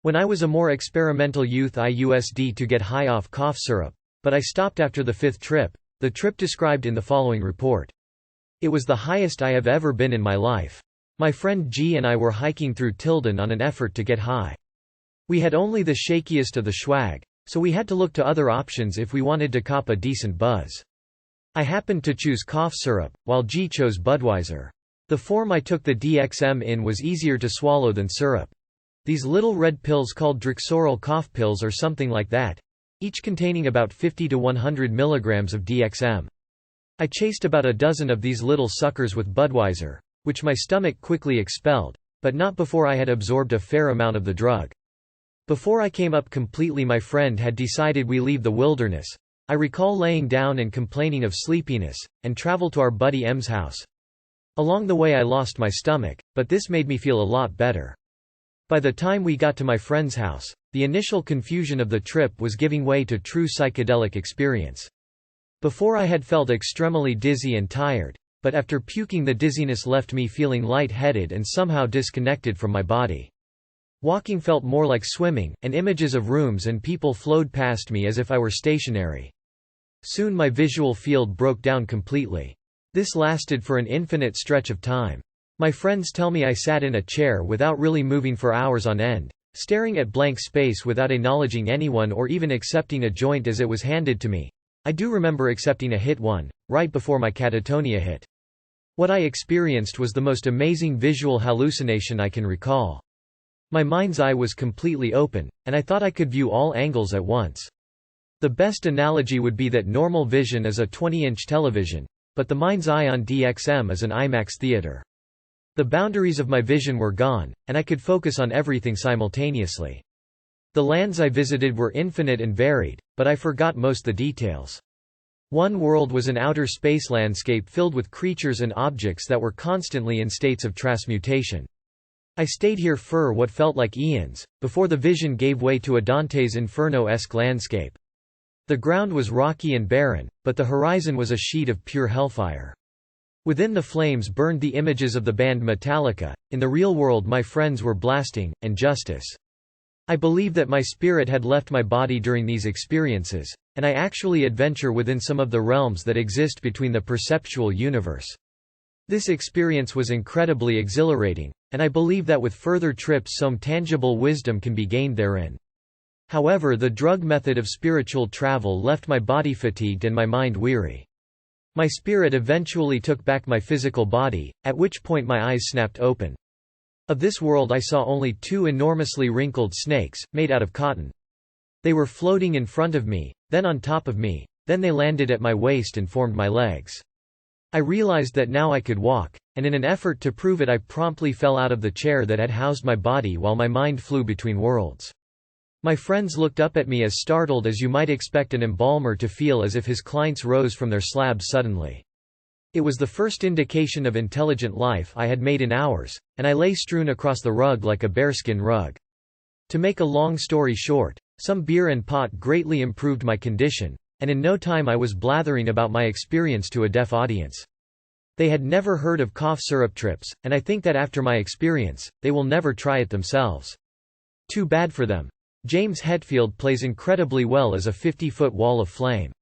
When I was a more experimental youth I used to get high off cough syrup, but I stopped after the 5th trip, the trip described in the following report. It was the highest I have ever been in my life. My friend G and I were hiking through Tilden on an effort to get high. We had only the shakiest of the swag, so we had to look to other options if we wanted to cop a decent buzz. I happened to choose cough syrup, while G chose Budweiser. The form I took the DXM in was easier to swallow than syrup. These little red pills called Drexoral cough pills or something like that, each containing about 50 to 100 milligrams of DXM. I chased about a dozen of these little suckers with Budweiser, which my stomach quickly expelled, but not before I had absorbed a fair amount of the drug. Before I came up completely my friend had decided we leave the wilderness. I recall laying down and complaining of sleepiness, and travel to our buddy M's house. Along the way I lost my stomach, but this made me feel a lot better. By the time we got to my friend's house, the initial confusion of the trip was giving way to true psychedelic experience. Before I had felt extremely dizzy and tired, but after puking the dizziness left me feeling light-headed and somehow disconnected from my body. Walking felt more like swimming, and images of rooms and people flowed past me as if I were stationary. Soon my visual field broke down completely. This lasted for an infinite stretch of time. My friends tell me I sat in a chair without really moving for hours on end, staring at blank space without acknowledging anyone or even accepting a joint as it was handed to me. I do remember accepting a hit one, right before my catatonia hit. What I experienced was the most amazing visual hallucination I can recall. My mind's eye was completely open, and I thought I could view all angles at once. The best analogy would be that normal vision is a 20-inch television, but the mind's eye on DXM is an IMAX theater. The boundaries of my vision were gone, and I could focus on everything simultaneously. The lands I visited were infinite and varied, but I forgot most the details. One world was an outer space landscape filled with creatures and objects that were constantly in states of transmutation. I stayed here for what felt like eons, before the vision gave way to a Dante's Inferno-esque landscape. The ground was rocky and barren, but the horizon was a sheet of pure hellfire. Within the flames burned the images of the band Metallica. In the real world my friends were blasting, and Justice. I believe that my spirit had left my body during these experiences, and I actually adventure within some of the realms that exist between the perceptual universe. This experience was incredibly exhilarating, and I believe that with further trips some tangible wisdom can be gained therein. However, the drug method of spiritual travel left my body fatigued and my mind weary. My spirit eventually took back my physical body, at which point my eyes snapped open. Of this world I saw only 2 enormously wrinkled snakes, made out of cotton. They were floating in front of me, then on top of me, then they landed at my waist and formed my legs. I realized that now I could walk, and in an effort to prove it I promptly fell out of the chair that had housed my body while my mind flew between worlds. My friends looked up at me as startled as you might expect an embalmer to feel as if his clients rose from their slabs suddenly. It was the first indication of intelligent life I had made in hours, and I lay strewn across the rug like a bearskin rug. To make a long story short, some beer and pot greatly improved my condition, and in no time I was blathering about my experience to a deaf audience. They had never heard of cough syrup trips, and I think that after my experience, they will never try it themselves. Too bad for them. James Hetfield plays incredibly well as a 50-foot wall of flame.